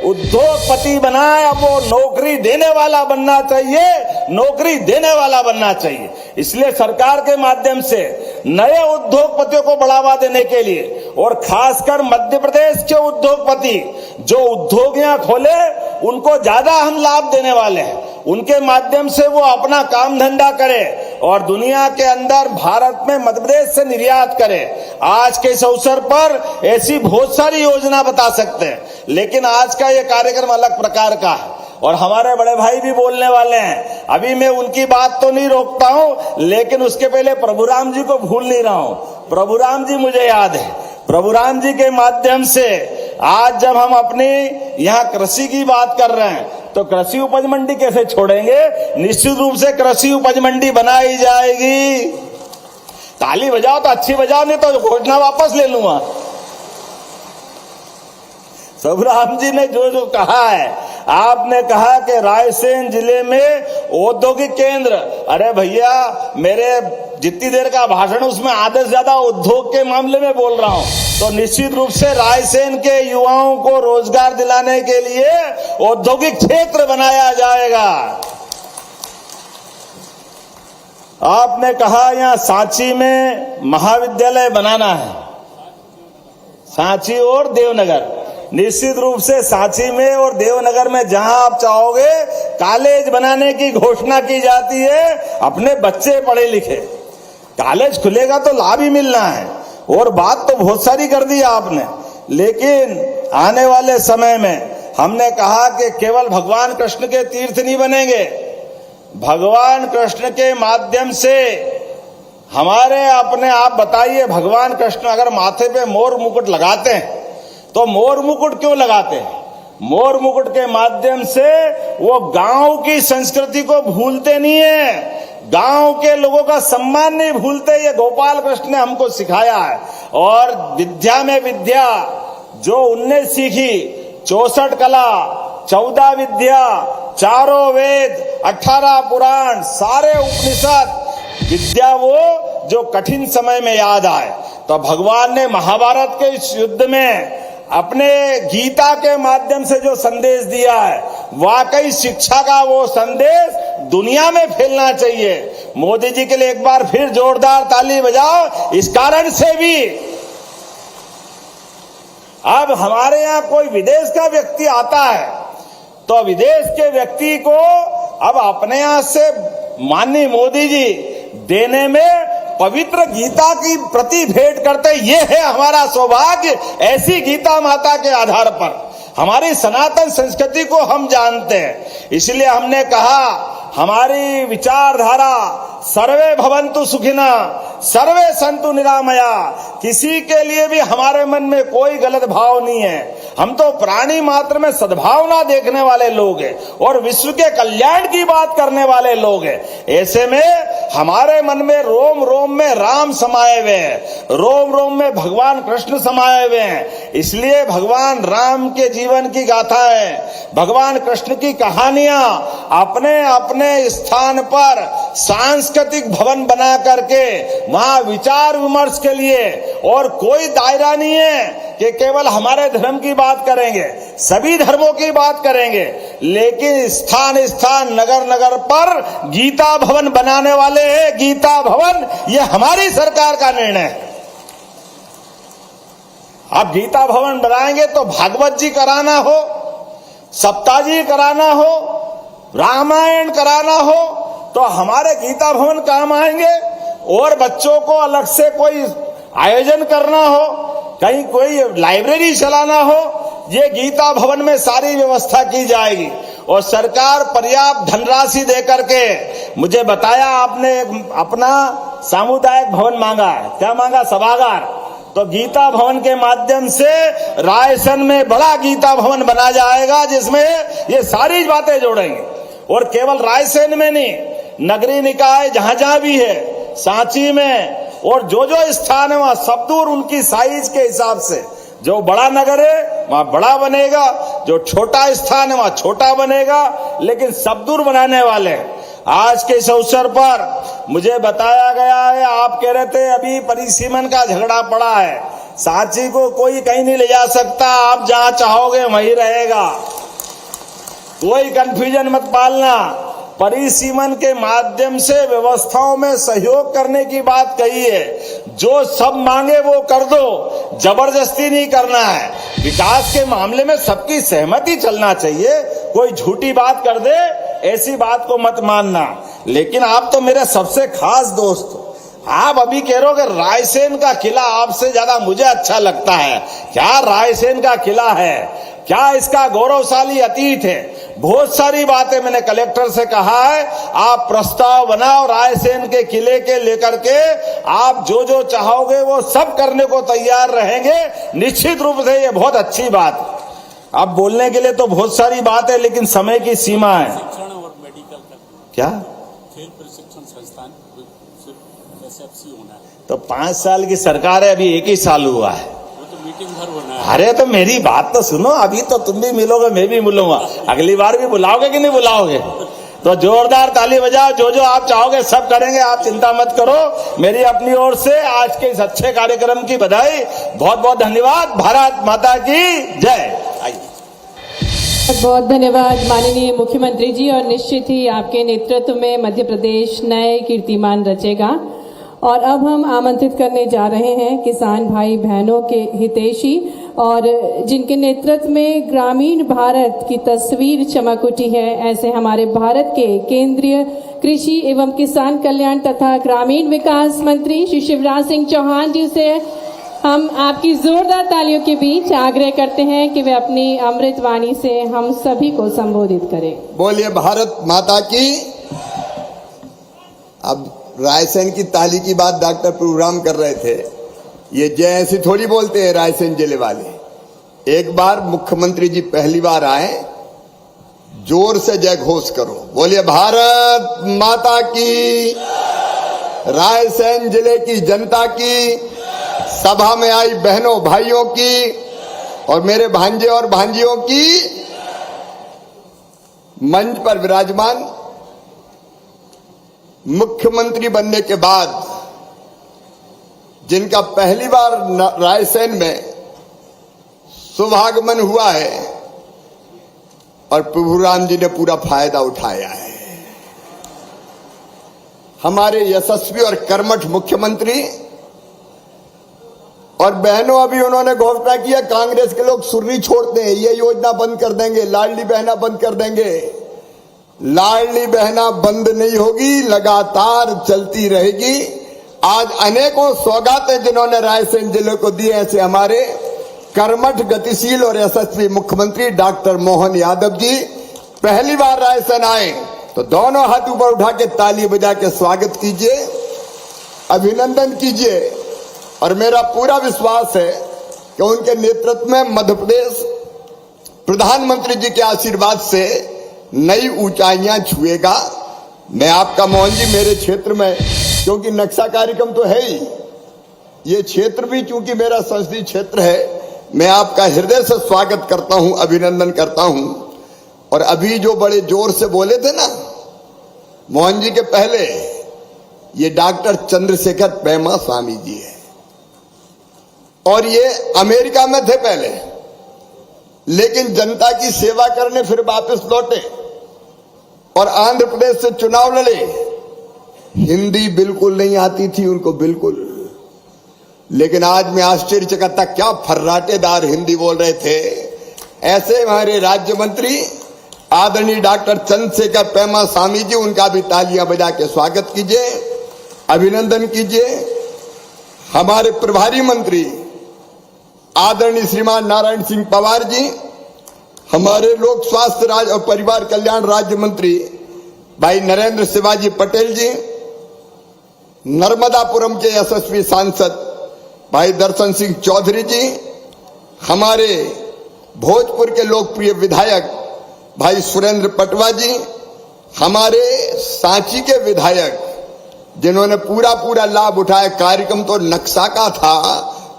उद्योगपति बनाए। अब वो नौकरी देने वाला बनना चाहिए, नौकरी देने वाला बनना चाहिए। इसलिए सरकार के माध्यम से नए उद्योगपतियों को बढ़ावा देने के लिए और खासकर मध्य प्रदेश के उद्योगपति जो उद्योग यहाँ खोले उनको ज्यादा हम लाभ देने वाले हैं। उनके माध्यम से वो अपना काम धंधा करे और दुनिया के अंदर भारत में मध्य प्रदेश से निर्यात करे। आज के इस अवसर पर ऐसी बहुत सारी योजना बता सकते हैं, लेकिन आज का ये कार्यक्रम अलग प्रकार का है और हमारे बड़े भाई भी बोलने वाले हैं। अभी मैं उनकी बात तो नहीं रोकता हूं, लेकिन उसके पहले प्रभुराम जी को भूल नहीं रहा हूं। प्रभुराम जी मुझे याद है, प्रभुराम जी के माध्यम से आज जब हम अपनी यहाँ कृषि की बात कर रहे हैं तो कृषि उपज मंडी कैसे छोड़ेंगे? निश्चित रूप से कृषि उपज मंडी बनाई जाएगी। ताली बजाओ तो अच्छी बजाओ, नहीं तो घोषणा वापस ले लूंगा। प्रभुराम जी ने जो जो कहा है, आपने कहा कि रायसेन जिले में औद्योगिक केंद्र, अरे भैया मेरे जितनी देर का भाषण उसमें आधे से ज्यादा उद्योग के मामले में बोल रहा हूं। तो निश्चित रूप से रायसेन के युवाओं को रोजगार दिलाने के लिए औद्योगिक क्षेत्र बनाया जाएगा। आपने कहा यहां सांची में महाविद्यालय बनाना है, सांची और देवनगर। निश्चित रूप से सांची में और देवनगर में जहां आप चाहोगे कॉलेज बनाने की घोषणा की जाती है। अपने बच्चे पढ़े लिखे, कॉलेज खुलेगा तो लाभ ही मिलना है। और बात तो बहुत सारी कर दी आपने, लेकिन आने वाले समय में हमने कहा कि केवल भगवान कृष्ण के तीर्थ नहीं बनेंगे, भगवान कृष्ण के माध्यम से हमारे अपने आप बताइए, भगवान कृष्ण अगर माथे पे मोर मुकुट लगाते हैं तो मोर मुकुट क्यों लगाते हैं? मोर मुकुट के माध्यम से वो गांव की संस्कृति को भूलते नहीं है, गांव के लोगों का सम्मान नहीं भूलते। ये गोपाल कृष्ण ने हमको सिखाया है। और विद्या में विद्या जो उनने सीखी, 64 कला, 14 विद्या, 4 वेद, 18 पुराण, सारे उपनिषद विद्या वो जो कठिन समय में याद आए। तो भगवान ने महाभारत के इस युद्ध में अपने गीता के माध्यम से जो संदेश दिया है, वाकई शिक्षा का वो संदेश दुनिया में फैलना चाहिए। मोदी जी के लिए एक बार फिर जोरदार ताली बजाओ। इस कारण से भी अब हमारे यहाँ कोई विदेश का व्यक्ति आता है तो विदेश के व्यक्ति को अब अपने यहाँ से माननीय मोदी जी देने में पवित्र गीता की प्रति भेंट करते, ये है हमारा सौभाग्य। ऐसी गीता माता के आधार पर हमारी सनातन संस्कृति को हम जानते हैं, इसलिए हमने कहा हमारी विचारधारा सर्वे भवन्तु सुखिना सर्वे संतु निरामया, किसी के लिए भी हमारे मन में कोई गलत भाव नहीं है। हम तो प्राणी मात्र में सद्भावना देखने वाले लोग हैं और विश्व के कल्याण की बात करने वाले लोग हैं। ऐसे में हमारे मन में रोम रोम में राम समाये हुए हैं, रोम रोम में भगवान कृष्ण समाये हुए हैं। इसलिए भगवान राम के जीवन की गाथाएं, भगवान कृष्ण की कहानियां अपने अपने स्थान पर सांस्कृतिक भवन बना करके वहां विचार विमर्श के लिए, और कोई दायरा नहीं है कि केवल हमारे धर्म की बात करेंगे, सभी धर्मों की बात करेंगे, लेकिन स्थान स्थान नगर नगर पर गीता भवन बनाने वाले हैं। गीता भवन ये हमारी सरकार का निर्णय है। अब गीता भवन बनाएंगे तो भागवत जी कराना हो, सप्ताह जी कराना हो, रामायण कराना हो तो हमारे गीता भवन काम आएंगे। और बच्चों को अलग से कोई आयोजन करना हो, कहीं कोई लाइब्रेरी चलाना हो, ये गीता भवन में सारी व्यवस्था की जाएगी। और सरकार पर्याप्त धनराशि देकर के, मुझे बताया आपने अपना सामुदायिक भवन मांगा है, क्या मांगा? सभागार। तो गीता भवन के माध्यम से रायसेन में बड़ा गीता भवन बना जाएगा जिसमें ये सारी बातें जोड़ेंगे। और केवल रायसेन में नहीं, नगरीय निकाय जहां जहां भी है, सांची में और जो जो स्थान है वहां सब दूर उनकी साइज के हिसाब से, जो बड़ा नगर है वहां बड़ा बनेगा, जो छोटा स्थान है वहां छोटा बनेगा, लेकिन सब दूर बनाने वाले हैं। आज के इस अवसर पर मुझे बताया गया है, आप कह रहे थे अभी परिसीमन का झगड़ा पड़ा है, सांची को कोई कहीं नहीं ले जा सकता, आप जहां चाहोगे वहीं रहेगा, कोई कंफ्यूजन मत पालना। परिसीमन के माध्यम से व्यवस्थाओं में सहयोग करने की बात कही है, जो सब मांगे वो कर दो, जबरदस्ती नहीं करना है। विकास के मामले में सबकी सहमति चलना चाहिए, कोई झूठी बात कर दे ऐसी बात को मत मानना। लेकिन आप तो मेरे सबसे खास दोस्त हो, आप अभी कह रहे हो कि रायसेन का किला आपसे ज्यादा मुझे अच्छा लगता है। क्या रायसेन का किला है, क्या इसका गौरवशाली अतीत है? बहुत सारी बातें मैंने कलेक्टर से कहा है, आप प्रस्ताव बनाओ रायसेन के किले के लेकर के, आप जो जो चाहोगे वो सब करने को तैयार रहेंगे। निश्चित रूप से ये बहुत अच्छी बात। अब बोलने के लिए तो बहुत सारी बात है, लेकिन समय की सीमा है। शिक्षण और मेडिकल का क्या खेल प्रशिक्षण संस्थान सिर्फ एसएफसी होना है, तो 5 साल की सरकार है, अभी 1 ही साल हुआ है। वो तो मीटिंग भर होना है। अरे तो मेरी बात तो सुनो, अभी तो तुम भी मिलोगे मैं भी मिलूंगा, अगली बार भी बुलाओगे कि नहीं बुलाओगे? तो जोरदार ताली बजाओ, जो जो आप चाहोगे सब करेंगे, आप चिंता मत करो। मेरी अपनी ओर से आज के इस अच्छे कार्यक्रम की बधाई, बहुत बहुत धन्यवाद। भारत माता की जय। आइए। बहुत धन्यवाद माननीय मुख्यमंत्री जी, और निश्चित ही आपके नेतृत्व में मध्य प्रदेश नए कीर्तिमान रचेगा। और अब हम आमंत्रित करने जा रहे हैं किसान भाई बहनों के हितैषी, और जिनके नेतृत्व में ग्रामीण भारत की तस्वीर चमक उठी है, ऐसे हमारे भारत के केंद्रीय कृषि एवं किसान कल्याण तथा ग्रामीण विकास मंत्री श्री शिवराज सिंह चौहान जी से हम आपकी जोरदार तालियों के बीच आग्रह करते हैं कि वे अपनी अमृत वाणी से हम सभी को संबोधित करें। बोलिए भारत माता की। अब रायसेन की ताली की बात डॉक्टर प्रभुराम कर रहे थे, ये जय ऐसी थोड़ी बोलते हैं रायसेन जिले वाले। एक बार मुख्यमंत्री जी पहली बार आए, जोर से जय घोष करो, बोलिए भारत माता की। रायसेन जिले की जनता की, सभा में आई बहनों भाइयों की और मेरे भांजे और भांजियों की, मंच पर विराजमान मुख्यमंत्री बनने के बाद जिनका पहली बार रायसेन में शुभागमन हुआ है, और प्रभुराम जी ने पूरा फायदा उठाया है। हमारे यशस्वी और कर्मठ मुख्यमंत्री और बहनों, अभी उन्होंने घोषणा किया कांग्रेस के लोग सुर्री छोड़ते हैं, ये योजना बंद कर देंगे, लाडली बहना बंद कर देंगे। लाडली बहना बंद नहीं होगी, लगातार चलती रहेगी। आज अनेकों सौगातें जिन्होंने रायसेन जिले को दी, ऐसे हमारे कर्मठ, गतिशील और यशस्वी मुख्यमंत्री डॉक्टर मोहन यादव जी पहली बार रायसेन आए तो दोनों हाथ ऊपर उठा के ताली बजा के स्वागत कीजिए, अभिनंदन कीजिए। और मेरा पूरा विश्वास है कि उनके नेतृत्व में मध्य प्रदेश प्रधानमंत्री जी के आशीर्वाद से नई ऊंचाइयां छुएगा। मैं आपका मोहन जी, मेरे क्षेत्र में क्योंकि नक्शा कार्यक्रम तो है ही, ये क्षेत्र भी चूंकि मेरा संसदीय क्षेत्र है, मैं आपका हृदय से स्वागत करता हूं, अभिनंदन करता हूं। और अभी जो बड़े जोर से बोले थे ना मोहन जी के पहले, ये डॉक्टर चंद्रशेखर पेमा स्वामी जी है, और ये अमेरिका में थे पहले, लेकिन जनता की सेवा करने फिर वापस लौटे और आंध्र प्रदेश से चुनाव लड़े। हिंदी बिल्कुल नहीं आती थी उनको, बिल्कुल, लेकिन आज मैं आश्चर्यचकित था, क्या फर्राटेदार हिंदी बोल रहे थे। ऐसे हमारे राज्य मंत्री आदरणीय डॉक्टर चंद्रशेखर पेमा स्वामी जी, उनका भी तालियां बजा के स्वागत कीजिए, अभिनंदन कीजिए। हमारे प्रभारी मंत्री आदरणीय श्रीमान नारायण सिंह पवार जी, हमारे लोक स्वास्थ्य राज्य और परिवार कल्याण राज्य मंत्री भाई नरेंद्र शिवाजी पटेल जी, नर्मदापुरम के यशस्वी सांसद भाई दर्शन सिंह चौधरी जी, हमारे भोजपुर के लोकप्रिय विधायक भाई सुरेंद्र पटवा जी, हमारे सांची के विधायक जिन्होंने पूरा लाभ उठाया। कार्यक्रम तो नक्शा का था,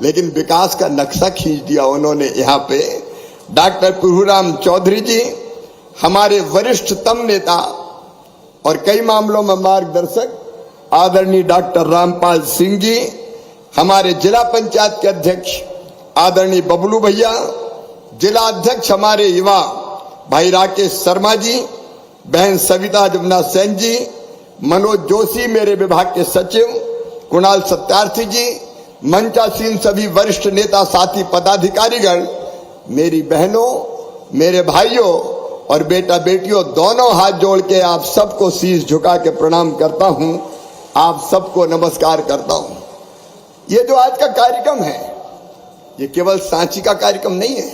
लेकिन विकास का नक्शा खींच दिया उन्होंने यहाँ पे। डॉक्टर प्रभुराम चौधरी जी, हमारे वरिष्ठतम नेता और कई मामलों में मार्गदर्शक आदरणीय डॉक्टर रामपाल सिंह जी, हमारे जिला पंचायत के अध्यक्ष आदरणीय बबलू भैया, जिला अध्यक्ष हमारे युवा भाई राकेश शर्मा जी, बहन सविता जमुना सेन जी, मनोज जोशी मेरे विभाग के सचिव, कुणाल सत्यार्थी जी, मंचासीन सभी वरिष्ठ नेता, साथी, पदाधिकारीगण, मेरी बहनों, मेरे भाइयों और बेटा बेटियों, दोनों हाथ जोड़ के आप सबको शीश झुका के प्रणाम करता हूं, आप सबको नमस्कार करता हूं। ये जो आज का कार्यक्रम है, ये केवल सांची का कार्यक्रम नहीं है,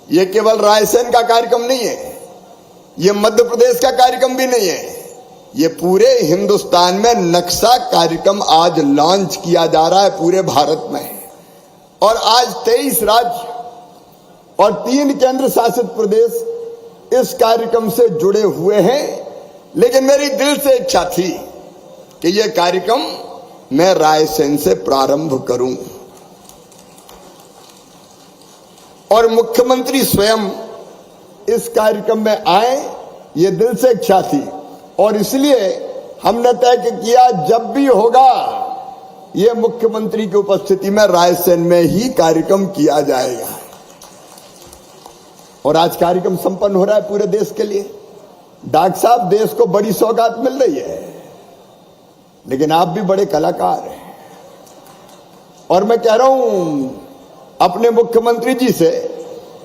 ये केवल रायसेन का कार्यक्रम नहीं है, ये मध्य प्रदेश का कार्यक्रम भी नहीं है, ये पूरे हिंदुस्तान में नक्शा कार्यक्रम आज लॉन्च किया जा रहा है पूरे भारत में। और आज 23 राज्य और 3 केंद्र शासित प्रदेश इस कार्यक्रम से जुड़े हुए हैं। लेकिन मेरी दिल से इच्छा थी कि यह कार्यक्रम मैं रायसेन से प्रारंभ करूं, और मुख्यमंत्री स्वयं इस कार्यक्रम में आए, ये दिल से इच्छा थी। और इसलिए हमने तय किया जब भी होगा ये मुख्यमंत्री की उपस्थिति में रायसेन में ही कार्यक्रम किया जाएगा। और आज कार्यक्रम संपन्न हो रहा है पूरे देश के लिए। डॉक्टर साहब, देश को बड़ी सौगात मिल रही है, लेकिन आप भी बड़े कलाकार हैं। और मैं कह रहा हूं अपने मुख्यमंत्री जी से,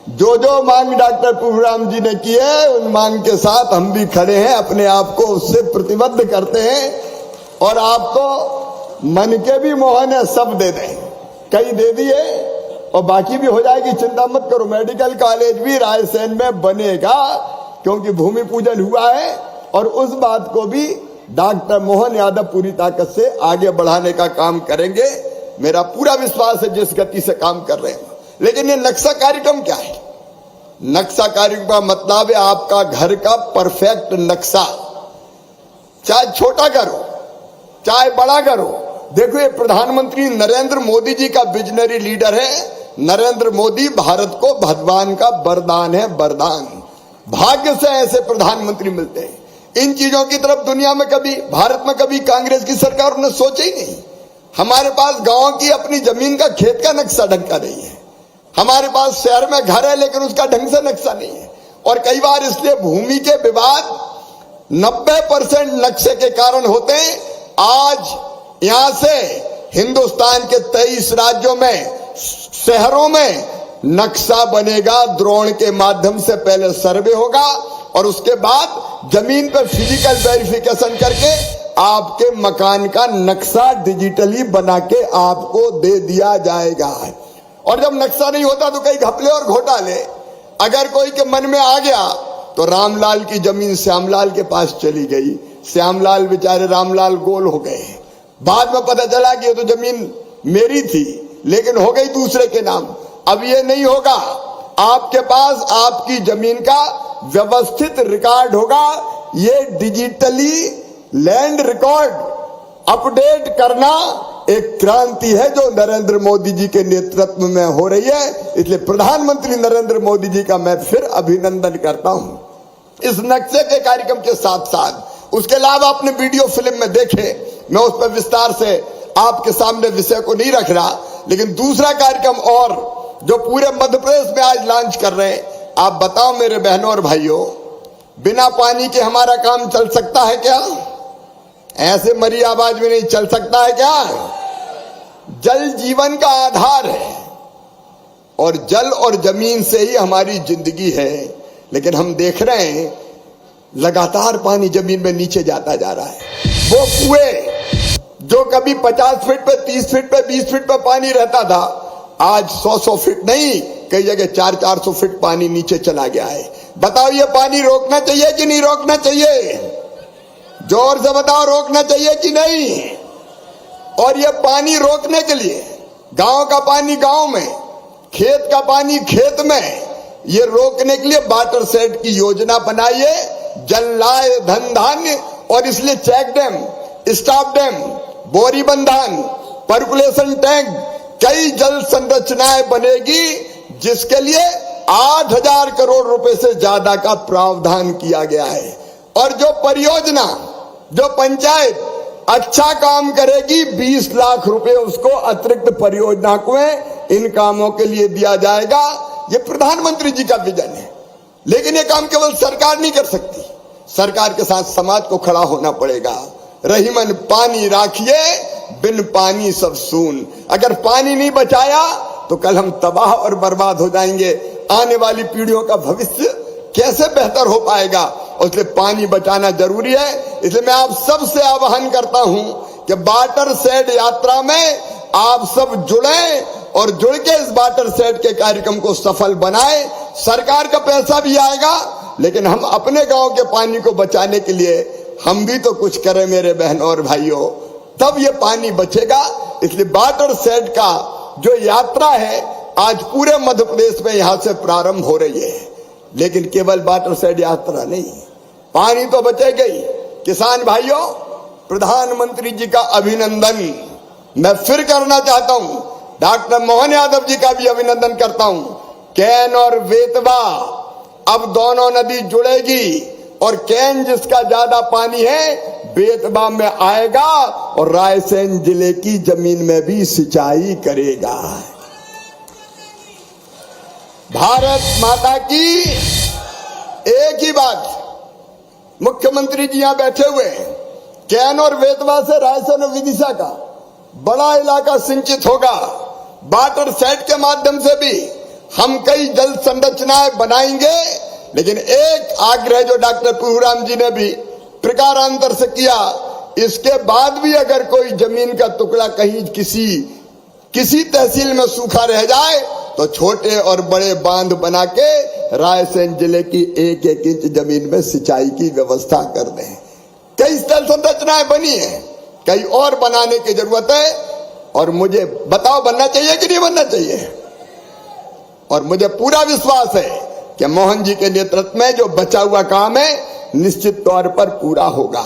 जो जो मांग डॉक्टर प्रभुराम जी ने की है, उन मांग के साथ हम भी खड़े हैं, अपने आप को उससे प्रतिबद्ध करते हैं। और आपको मन के भी मोहन है, सब दे दें, कई दे दिए और बाकी भी हो जाएगी, चिंता मत करो। मेडिकल कॉलेज भी रायसेन में बनेगा, क्योंकि भूमि पूजन हुआ है, और उस बात को भी डॉक्टर मोहन यादव पूरी ताकत से आगे बढ़ाने का काम करेंगे। मेरा पूरा विश्वास है जिस गति से काम कर रहे हैं। लेकिन ये नक्शा कार्यक्रम क्या है? नक्शा कार्यक्रम का मतलब है आपका घर का परफेक्ट नक्शा, चाहे छोटा घर हो चाहे बड़ा घर हो। देखो, ये प्रधानमंत्री नरेंद्र मोदी जी का विजनरी लीडर है। नरेंद्र मोदी भारत को भगवान का वरदान है, वरदान। भाग्य से ऐसे प्रधानमंत्री मिलते हैं। इन चीजों की तरफ दुनिया में कभी, भारत में कभी कांग्रेस की सरकार ने सोचा ही नहीं। हमारे पास गांव की अपनी जमीन का, खेत का नक्शा ढंग का नहीं है। हमारे पास शहर में घर है, लेकिन उसका ढंग से नक्शा नहीं है। और कई बार इसलिए भूमि के विवाद 90% नक्शे के कारण होते हैं। आज यहां से हिंदुस्तान के 23 राज्यों में, शहरों में नक्शा बनेगा। ड्रोन के माध्यम से पहले सर्वे होगा और उसके बाद जमीन पर फिजिकल वेरिफिकेशन करके आपके मकान का नक्शा डिजिटली बना के आपको दे दिया जाएगा। और जब नक्शा नहीं होता तो कई घपले और घोटाले अगर कोई के मन में आ गया तो रामलाल की जमीन श्यामलाल के पास चली गई। श्यामलाल बेचारे रामलाल गोल हो गए। बाद में पता चला कि ये तो जमीन मेरी थी लेकिन हो गई दूसरे के नाम। अब ये नहीं होगा। आपके पास आपकी जमीन का व्यवस्थित रिकॉर्ड होगा। ये डिजिटली लैंड रिकॉर्ड अपडेट करना एक क्रांति है जो नरेंद्र मोदी जी के नेतृत्व में हो रही है। इसलिए प्रधानमंत्री नरेंद्र मोदी जी का मैं फिर अभिनंदन करता हूं। इस नक्शे के कार्यक्रम के साथ साथ उसके अलावा आपने वीडियो फिल्म में देखे, मैं उस पर विस्तार से आपके सामने विषय को नहीं रख रहा, लेकिन दूसरा कार्यक्रम और जो पूरे मध्य प्रदेश में आज लॉन्च कर रहे हैं। आप बताओ मेरे बहनों और भाइयों, बिना पानी के हमारा काम चल सकता है क्या? ऐसे मरी आवाज में नहीं चल सकता है क्या? जल जीवन का आधार है और जल और जमीन से ही हमारी जिंदगी है। लेकिन हम देख रहे हैं लगातार पानी जमीन में नीचे जाता जा रहा है। वो कुएं जो कभी 50 फीट पे, 30 फीट पे, 20 फीट पे पानी रहता था, आज 100 फीट नहीं, कई जगह 400 फीट पानी नीचे चला गया है। बताओ ये पानी रोकना चाहिए कि नहीं रोकना चाहिए? जोर से बताओ, रोकना चाहिए कि नहीं? और ये पानी रोकने के लिए गांव का पानी गांव में, खेत का पानी खेत में, ये रोकने के लिए वाटर सेट की योजना बनाइए। जल लाए धन धान्य, और इसलिए चेक डैम, स्टॉप डैम, बोरी बंधान, पर्कुलेशन टैंक, कई जल संरचनाएं बनेगी जिसके लिए 8,000 करोड़ रुपए से ज्यादा का प्रावधान किया गया है। और जो परियोजना, जो पंचायत अच्छा काम करेगी, 20 लाख रुपए उसको अतिरिक्त परियोजना को इन कामों के लिए दिया जाएगा। ये प्रधानमंत्री जी का विजन है। लेकिन ये काम केवल सरकार नहीं कर सकती, सरकार के साथ समाज को खड़ा होना पड़ेगा। रहीमन पानी राखिए, बिन पानी सब सून। अगर पानी नहीं बचाया तो कल हम तबाह और बर्बाद हो जाएंगे। आने वाली पीढ़ियों का भविष्य कैसे बेहतर हो पाएगा? इसलिए पानी बचाना जरूरी है। इसलिए मैं आप सबसे आह्वान करता हूं कि वाटर शेड यात्रा में आप सब जुड़े और जुड़ के इस वाटर शेड के कार्यक्रम को सफल बनाएं। सरकार का पैसा भी आएगा, लेकिन हम अपने गांव के पानी को बचाने के लिए हम भी तो कुछ करें मेरे बहनों और भाइयों, तब ये पानी बचेगा। इसलिए वाटर शेड का जो यात्रा है आज पूरे मध्य प्रदेश में यहां से प्रारंभ हो रही है। लेकिन केवल वाटर शेड यात्रा नहीं, पानी तो बचेगा ही। किसान भाइयों, प्रधानमंत्री जी का अभिनंदन मैं फिर करना चाहता हूं। डॉक्टर मोहन यादव जी का भी अभिनंदन करता हूं। कैन और बेतवा अब दोनों नदी जुड़ेगी और कैन जिसका ज्यादा पानी है बेतवा में आएगा और रायसेन जिले की जमीन में भी सिंचाई करेगा। भारत माता की एक ही बात, मुख्यमंत्री जी यहां बैठे हुए हैं। कैन और बेतवा से रायसेन और विदिशा का बड़ा इलाका सिंचित होगा। वाटर शेड के माध्यम से भी हम कई जल संरचनाएं बनाएंगे। लेकिन एक आग्रह जो डॉक्टर प्रभुराम जी ने भी प्रकारांतर से किया, इसके बाद भी अगर कोई जमीन का टुकड़ा कहीं किसी तहसील में सूखा रह जाए तो छोटे और बड़े बांध बना के रायसेन जिले की 1-1 इंच जमीन में सिंचाई की व्यवस्था कर दें। कई जल संरचनाएं बनी है, कई और बनाने की जरूरत है। और मुझे बताओ, बनना चाहिए कि नहीं बनना चाहिए? और मुझे पूरा विश्वास है कि मोहन जी के नेतृत्व में जो बचा हुआ काम है निश्चित तौर पर पूरा होगा।